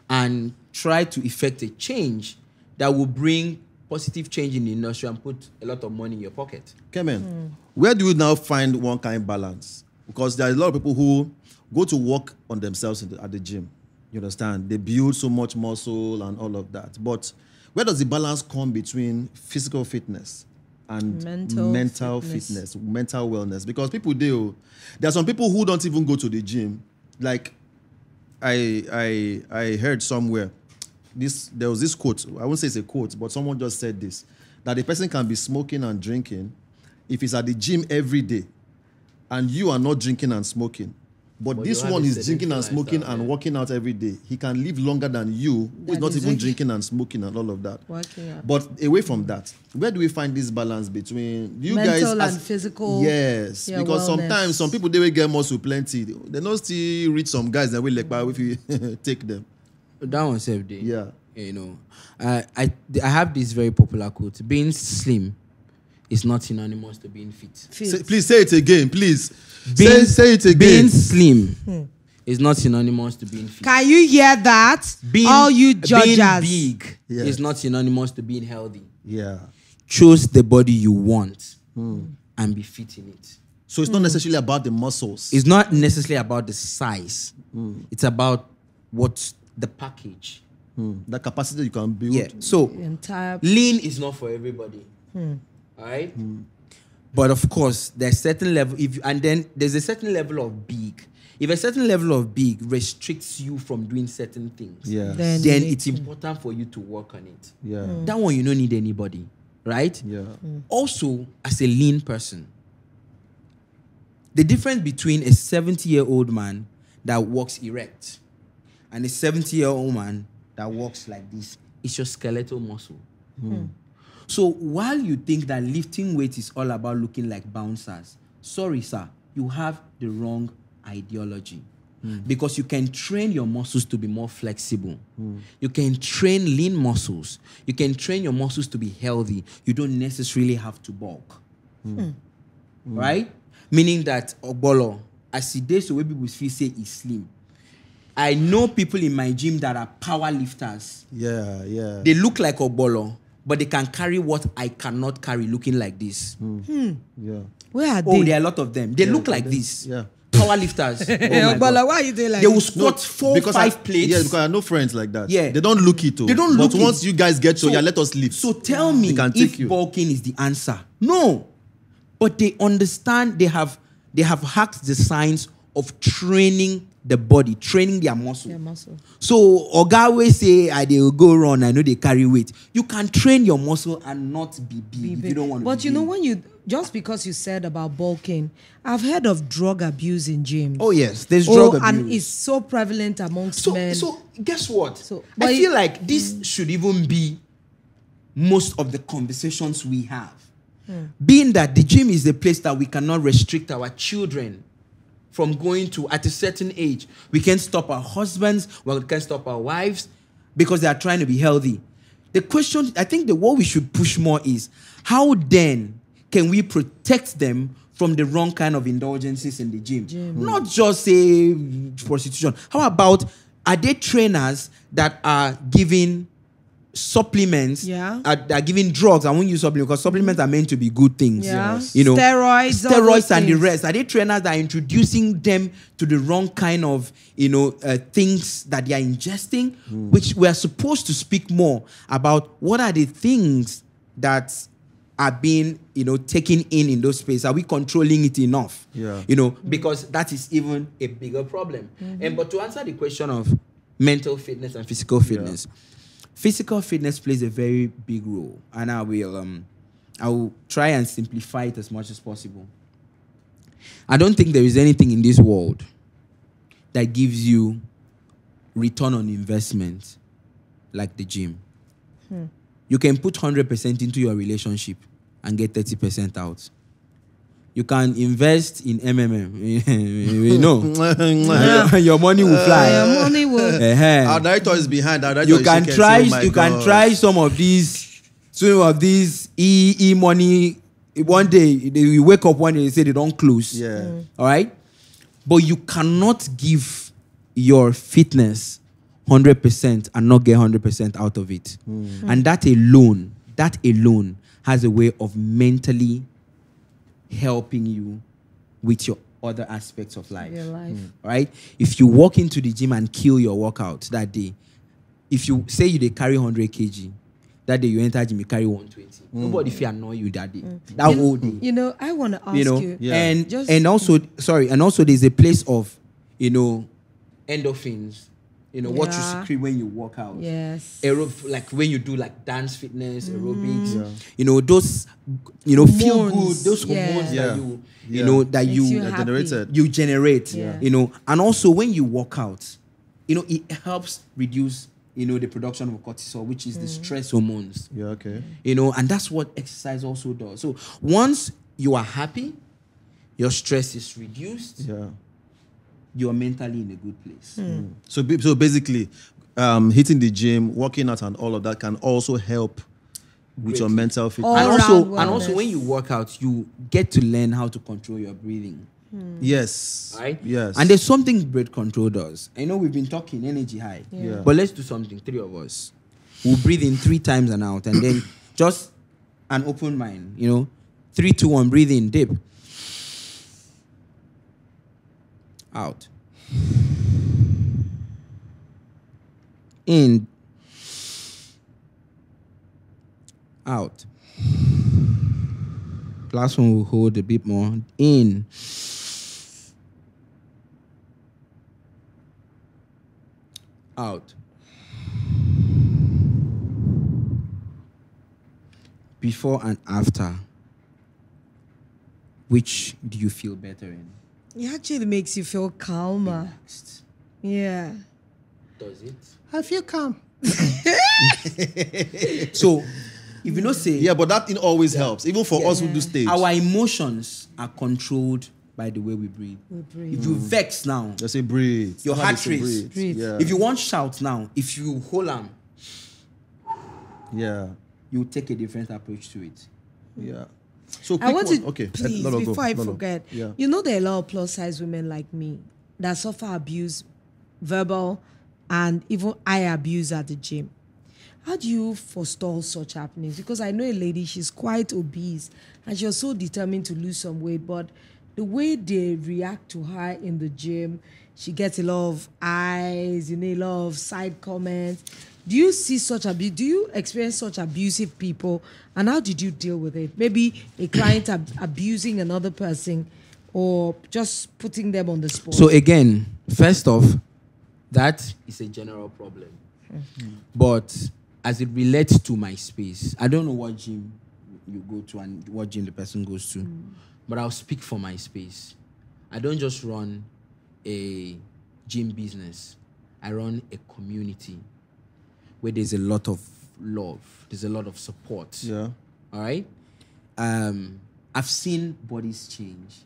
and try to effect a change that will bring positive change in the industry and put a lot of money in your pocket. Kemen, where do you now find one kind of balance? Because there are a lot of people who go to work on themselves at the gym. You understand? They build so much muscle and all of that. But where does the balance come between physical fitness and mental fitness, mental wellness? Because people do. There are some people who don't even go to the gym. Like I heard somewhere, there was this quote. I won't say it's a quote, but someone just said this, that a person can be smoking and drinking if he's at the gym every day and you are not drinking and smoking. But this one is drinking and smoking and working out every day. He can live longer than you, who is not even drinking and smoking and all of that. But away from that, where do we find this balance between you mental guys and physical? Yes, because wellness. Sometimes some people, they will get muscle plenty. They don't still reach some guys that will like if you take them. That one self day. Yeah. You know, I have this very popular quote: being slim is not synonymous to being fit. Please say it again, please. Say it again. Being slim is not synonymous to being fit. Can you hear that? All you judges. Being big is not synonymous to being healthy. Yeah. Choose the body you want and be fit in it. So it's not necessarily about the muscles. It's not necessarily about the size. It's about what's the package. The capacity you can build. Yeah. So lean is not for everybody. All right. But of course, there's certain level. And then there's a certain level of big. If a certain level of big restricts you from doing certain things, then it's important for you to work on it. Yeah. That one you don't need anybody, right? Yeah. Also, as a lean person, the difference between a 70-year-old man that walks erect and a 70-year-old man that walks like this is your skeletal muscle. So while you think that lifting weight is all about looking like bouncers, sorry, sir, you have the wrong ideology. Because you can train your muscles to be more flexible. You can train lean muscles. You can train your muscles to be healthy. You don't necessarily have to bulk. Right? Meaning that Ogbolo, as he does, the way people feel say is slim. I know people in my gym that are power lifters. Yeah, yeah. They look like Ogbolo, but they can carry what I cannot carry looking like this. Yeah. Where are they? Oh, there are a lot of them. They look like this. Yeah. Power lifters. Oh my But God. why are you doing like They will this? squat 4-5 plates. Yeah, because I know friends like that. Yeah. They don't look it. They don't look But it. once you guys get to, let us live. So tell me They can take if you. bulking is the answer. No. But they understand, they have hacked the science of training the body, training their muscle. Their muscle. So Oga say they will go run, I know they carry weight. You can train your muscle and not be big if you don't want to But be you know, big. when you, just because you said about bulking, I've heard of drug abuse in gyms. Oh yes, there's drug abuse. And it's so prevalent amongst men. So guess what? But I feel like this should even be most of the conversations we have. Being that the gym is the place that we cannot restrict our children from going to at a certain age. We can't stop our husbands, we can't stop our wives because they are trying to be healthy. The question, I think what we should push more is, how then can we protect them from the wrong kind of indulgences in the gym? Not just say prostitution. How about, are there trainers that are giving supplements, are giving drugs? I won't use supplements because supplements are meant to be good things. You know, steroids and the rest. Are they trainers that are introducing them to the wrong kind of, things that they are ingesting? Which we are supposed to speak more about. What are the things that are being, taken in those spaces? Are we controlling it enough? Because that is even a bigger problem. But to answer the question of mental fitness and physical fitness, physical fitness plays a very big role, and I will try and simplify it as much as possible. I don't think there is anything in this world that gives you return on investment like the gym. You can put 100% into your relationship and get 30% out. You can invest in MMM. Your money will fly. Your money will. Our director is behind. You can try some of these E money. One day you wake up one day and say they don't close. All right, but you cannot give your fitness 100% and not get 100% out of it. And that alone has a way of mentally helping you with your other aspects of life. Your life. Right? If you walk into the gym and kill your workout that day, if you say they carry 100 kg, that day you enter gym, you carry 120. Nobody will annoy you that day. That whole day. I want to ask you. And also there's a place of, endorphins, You know, what you secrete when you work out. Yes. Like when you do like dance fitness, aerobics, you know, those, you know, feel good, those hormones that you know, that you generate, you know, and also when you work out, you know, it helps reduce, you know, the production of cortisol, which is the stress hormones. Yeah, okay. You know, and that's what exercise also does. So once you are happy, your stress is reduced. Yeah. You are mentally in a good place. So basically, hitting the gym, working out, and all of that can also help with your mental fitness. And also, when you work out, you get to learn how to control your breathing. Yes. Right? Yes. And there's something breath control does. I know we've been talking energy high, but let's do something. 3 of us. We'll breathe in 3 times and out, and then just an open mind. You know, 3, 2, 1. Breathe in, dip. Out. In. Out. Last one will hold a bit more. In. Out. Before and after. Which do you feel better in? It actually makes you feel calmer. Relaxed. Yeah. Does it? I feel calm. So, if you don't say... Yeah, but that thing always helps. Even for us who do stage. Our emotions are controlled by the way we breathe. If you vex now... Just say breathe. Your heart rate. Breathe. Yeah. If you want shout now, if you hold on... Yeah. You take a different approach to it. Yeah. So I want to, please, before I forget, you know there are a lot of plus-size women like me that suffer abuse, verbal, and even eye abuse at the gym. How do you forestall such happenings? Because I know a lady, she's quite obese, and she was so determined to lose some weight, but the way they react to her in the gym, she gets a lot of eyes, you know, a lot of side comments. Do you see such abuse? Do you experience such abusive people? And how did you deal with it? Maybe a client abusing another person or just putting them on the spot. So again, first off, that is a general problem. But as it relates to my space, I don't know what gym you go to and what gym the person goes to. But I'll speak for my space. I don't just run a gym business. I run a community where there's a lot of love, there's a lot of support. Yeah. All right? I've seen bodies change.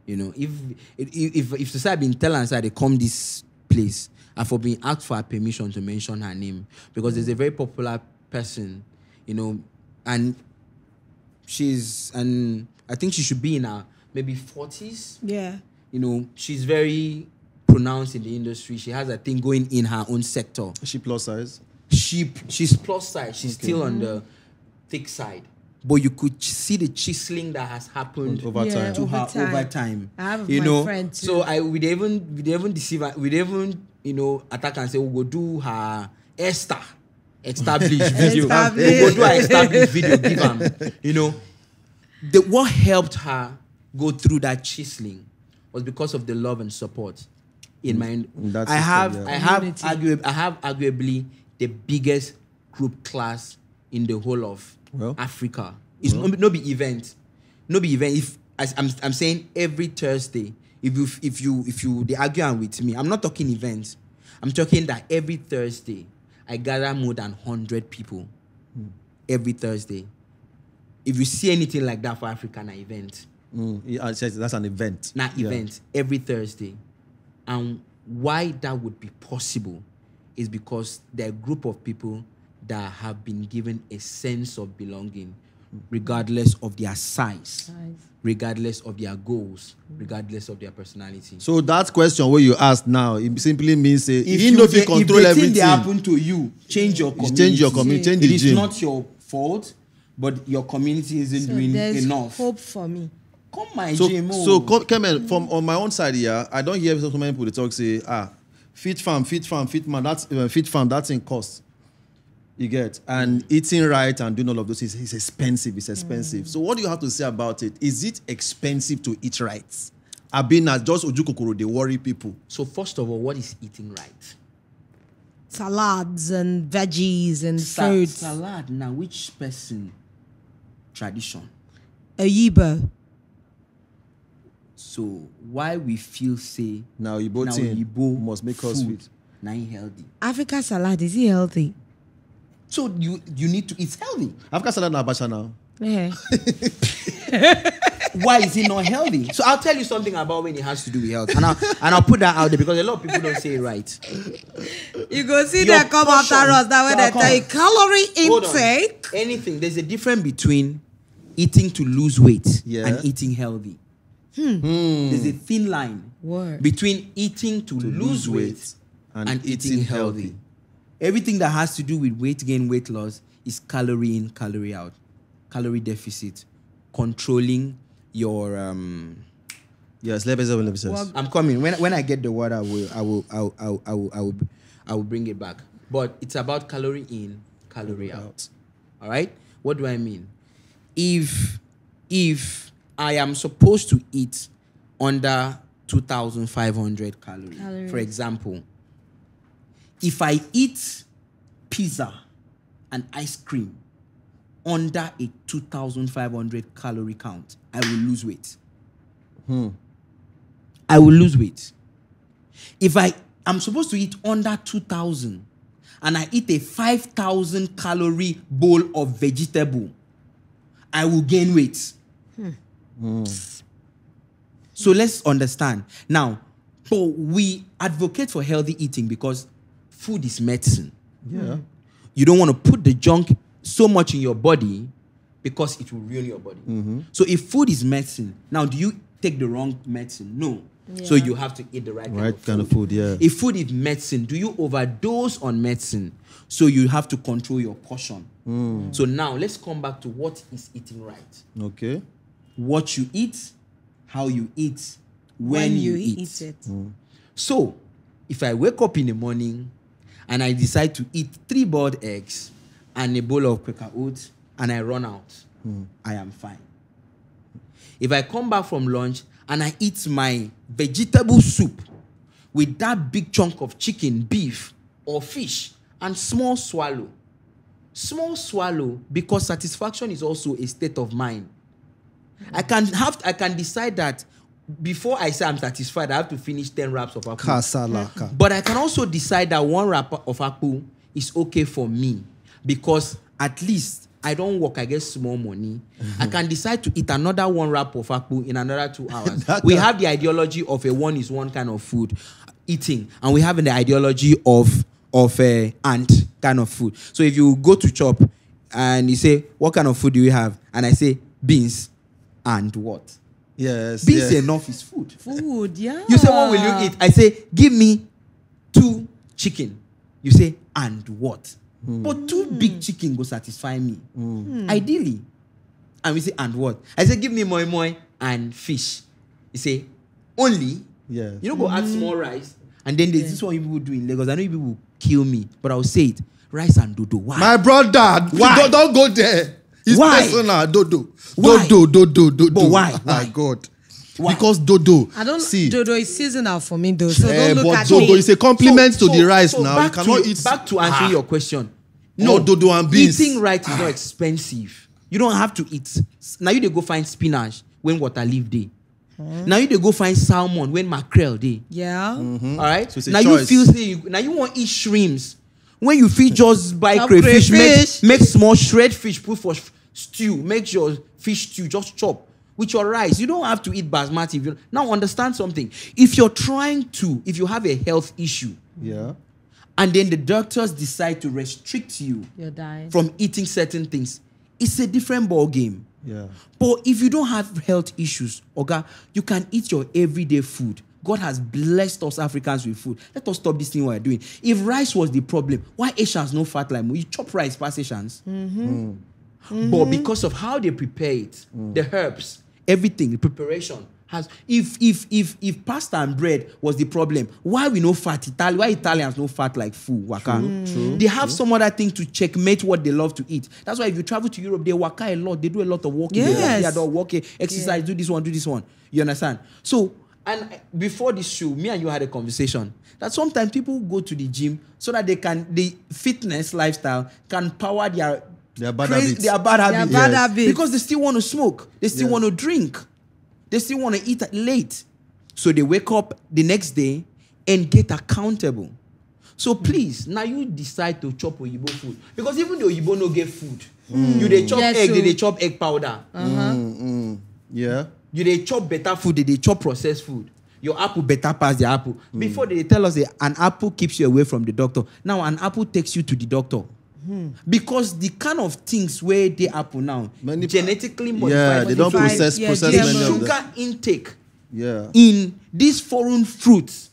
You know, if society been telling us that they come this place, and for being asked for her permission to mention her name, because there's a very popular person, you know, and I think she should be in her maybe 40s. Yeah. You know, she's very pronounced in the industry. She has a thing going in her own sector. Is she plus size? She's plus size. She's still on the thick side. But you could see the chiseling that has happened over time. To her over time. I have you my know, friend too. So we'd even deceive her. We'd even, you know, attack and say, we'll go do her Esther established video. We'll go do her established video, give them. You know, what helped her go through that chiseling was because of the love and support. In my, I have arguably the biggest group class in the whole of Africa. It's no be event. If I'm saying every Thursday, if you they argue with me, I'm not talking events. I'm talking that every Thursday I gather more than 100 people. Every Thursday. If you see anything like that for Africa, an event. That's an event. Event every Thursday. And why that would be possible is because there are a group of people that have been given a sense of belonging, regardless of their size, regardless of their goals, regardless of their personality. So that question where you asked now, it simply means if you control everything, they happen to you, change your community. Change your community. Change the gym. It is not your fault, but your community isn't doing enough. Hope for me. Come my gym. So Kemen, from on my own side here, I don't hear so many people talk say, fit farm, man, that's fit farm, that's in cost. You get, and eating right and doing all of those is expensive. It's expensive. So what do you have to say about it? Is it expensive to eat right, I've been at just ojukokoro, they worry people. So first of all, what is eating right? Salads and veggies and fruits. Salad. Now, which person? Tradition. A Yibo. So why we feel say now Yibo must make us fit. Now healthy. Africa salad, is it healthy? So you need to eat healthy. Africa salad na abacha now. Yeah. Why is it not healthy? So I'll tell you something about when it has to do with health. And I'll put that out there because a lot of people don't say it right. You go see them come after us that when they tell you calorie intake. Anything. There's a difference between eating to lose weight and eating healthy. There's a thin line between eating to lose weight and eating healthy. Everything that has to do with weight gain, weight loss is calorie in, calorie out, calorie deficit, controlling your yes, levels of levels. I'm coming. When I get the word, I will bring it back. But it's about calorie in, calorie out. All right. What do I mean? If I am supposed to eat under 2,500 calories, for example, if I eat pizza and ice cream under a 2,500 calorie count, I will lose weight. I will lose weight. If I'm supposed to eat under 2,000 and I eat a 5,000 calorie bowl of vegetable, I will gain weight. So let's understand. Now, we advocate for healthy eating because food is medicine. Yeah. You don't want to put the junk so much in your body because it will ruin your body. So if food is medicine, now do you take the wrong medicine? No. Yeah. So you have to eat the right kind of food. Yeah. If food is medicine, do you overdose on medicine? So you have to control your portion. So now let's come back to what is eating right. Okay. What you eat, how you eat, when you eat it. So if I wake up in the morning and I decide to eat 3 boiled eggs and a bowl of Quaker oats and I run out, I am fine. If I come back from lunch and I eat my vegetable soup with that big chunk of chicken, beef, or fish, and small swallow, because satisfaction is also a state of mind. I can decide that before I say I'm satisfied, I have to finish 10 wraps of akpu. But I can also decide that 1 wrap of akpu is okay for me because at least I don't work, I get small money. I can decide to eat another 1 wrap of akpu in another 2 hours. We have the ideology of a 1 is 1 kind of food eating, and we have the ideology of a ant kind of food. So if you go to chop and you say, what kind of food do you have? And I say, beans and what? Yes. Beans enough is food. Food, yeah. You say, what will you eat? I say, give me 2 chicken. You say, and what? But 2 big chicken go satisfy me. Ideally. And we say, and what? I say, give me moi moi and fish. You say, only? Yeah. You know, go add small rice. And then there's this one you people do in Lagos. I know you people will kill me, but I'll say it. Rice and dodo. Why? My brother, why? Don't go there. It's why? Personal, dodo. Why? Dodo. But why? My God. Why? Because dodo. I don't see. Dodo is seasonal for me though. So don't look at dodo me. is a compliment to the rice now. You cannot eat. Back to answering your question. No, dodo and beans. Eating right is not expensive. You don't have to eat. Now you dey go find spinach when water leaf day. Now you dey go find salmon when mackerel day. Yeah. All right. So now choice. you feel now you want to eat shrimps. When you feel just buy Chop crayfish, crayfish. make small shred fish, put for stew. Make your fish stew just chop with your rice. You don't have to eat basmati. Now understand something. If you have a health issue, and then the doctors decide to restrict you Your diet. from eating certain things, it's a different ball game. Yeah. But if you don't have health issues, Oga, you can eat your everyday food. God has blessed us Africans with food. Let us stop this thing we're doing. If rice was the problem, why Asians no fat like me? You chop rice past Asians. But because of how they prepare it, the herbs, everything, the preparation has. If pasta and bread was the problem, why we no fat? Why Italians no fat like food? Waka. They have some other thing to checkmate what they love to eat. That's why if you travel to Europe, they waka a lot. They do a lot of walking. Yes. They walk, exercise, do this one. You understand? So And before this show, me and you had a conversation that sometimes people go to the gym so that the fitness lifestyle can power their bad habits. Because they still want to smoke. They still want to drink. They still want to eat late. So they wake up the next day and get accountable. So please, now you decide to chop Oyibo food. Because even though Oyibo no get food, you they chop egg, they chop egg powder. Yeah. You they chop better food, they chop processed food. Your apple better pass the apple. Before they tell us that an apple keeps you away from the doctor. Now an apple takes you to the doctor. Because the kind of things where they apple now, genetically modified. Yeah, they don't process the many of sugar intake in these foreign fruits.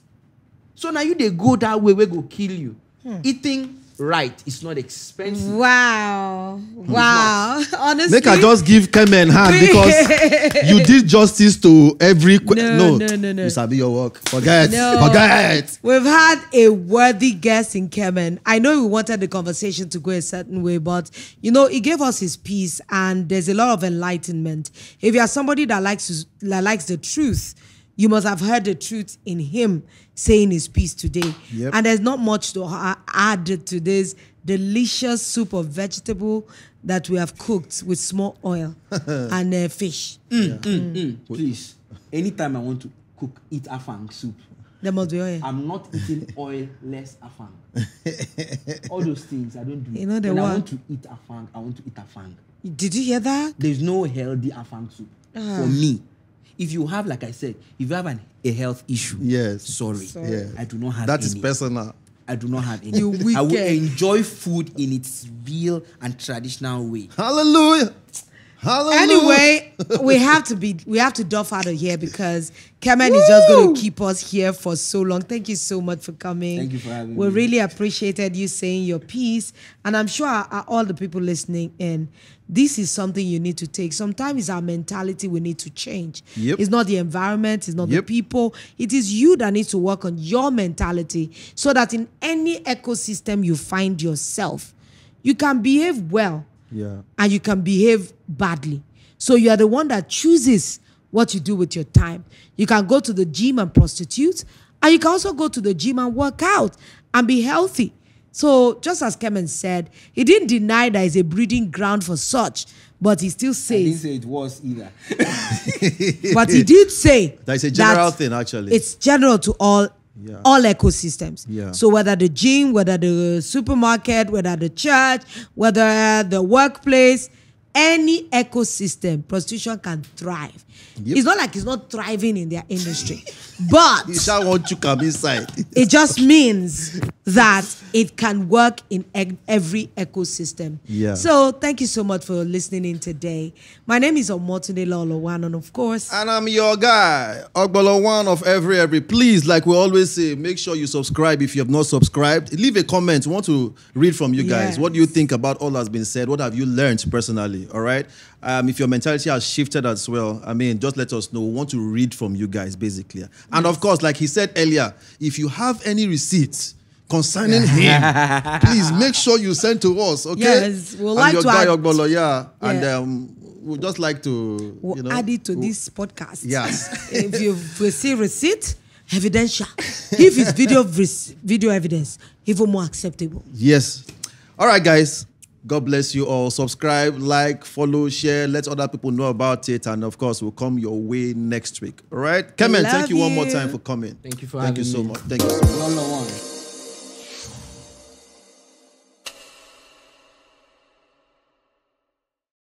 So now they go that way, we go kill you. Eating right is not expensive. Wow. Honestly. Make I just give Kemen hand because you did justice to every question. No. You sabi your work. Forget. We've had a worthy guest in Kemen. I know we wanted the conversation to go a certain way, but he gave us his piece, and there's a lot of enlightenment. If you are somebody that likes the truth, you must have heard the truth in him saying his piece today. Yep. And there's not much to add to this delicious soup of vegetable that we have cooked with small oil and fish. Please, anytime I want to eat afang soup, there must be oil. I'm not eating oil less afang. All those things, I don't do. When I want to eat afang, I want to eat afang. Did you hear that? There's no healthy afang soup for me. If you have, like I said, if you have a health issue, sorry. Yeah. I do not have that any. Is personal. I do not have any. You wicked. I will enjoy food in its real and traditional way. Hallelujah. Anyway, we have to duff out of here because Kemen is just going to keep us here for so long. Thank you so much for coming. Thank you for having me. We really appreciated you saying your piece, and I'm sure all the people listening in, this is something you need to take. Sometimes it's our mentality we need to change. Yep. It's not the environment, it's not the people. It is you that needs to work on your mentality so that in any ecosystem you find yourself, you can behave well. And you can behave badly. So you are the one that chooses what you do with your time. You can go to the gym and prostitute, and you can also go to the gym and work out and be healthy. So just as Kemen said, he didn't deny that it's a breeding ground for such, but he still says... I didn't say it was either. But he did say... That's a general thing, actually. It's general to all ecosystems. So whether the gym, whether the supermarket, whether the church, whether the workplace, any ecosystem, prostitution can thrive. It's not like it's not thriving in their industry. But you shall want to come inside. It just means that it can work in every ecosystem. So thank you so much for listening in today. My name is Omotunde Lolowan, and of course... And I'm your guy, Ogbolo1 of every. Please, like we always say, make sure you subscribe if you have not subscribed. Leave a comment. We want to read from you guys. What do you think about all that's been said? What have you learned personally? All right? If your mentality has shifted as well, just let us know. We want to read from you guys, basically. And of course, like he said earlier, if you have any receipts concerning him, please make sure you send to us, okay? Yes, we'll like your to guy, add... Ogbolo, and we'd just like to... We'll add it to this podcast. Yes. If you receive receipt, evidential. If it's video evidence, even more acceptable. Yes. All right, guys. God bless you all. Subscribe, like, follow, share. Let other people know about it. And, of course, we'll come your way next week. All right? Kemen, thank you one more time for coming. Thank you for having me. Thank you so much. Thank you so much.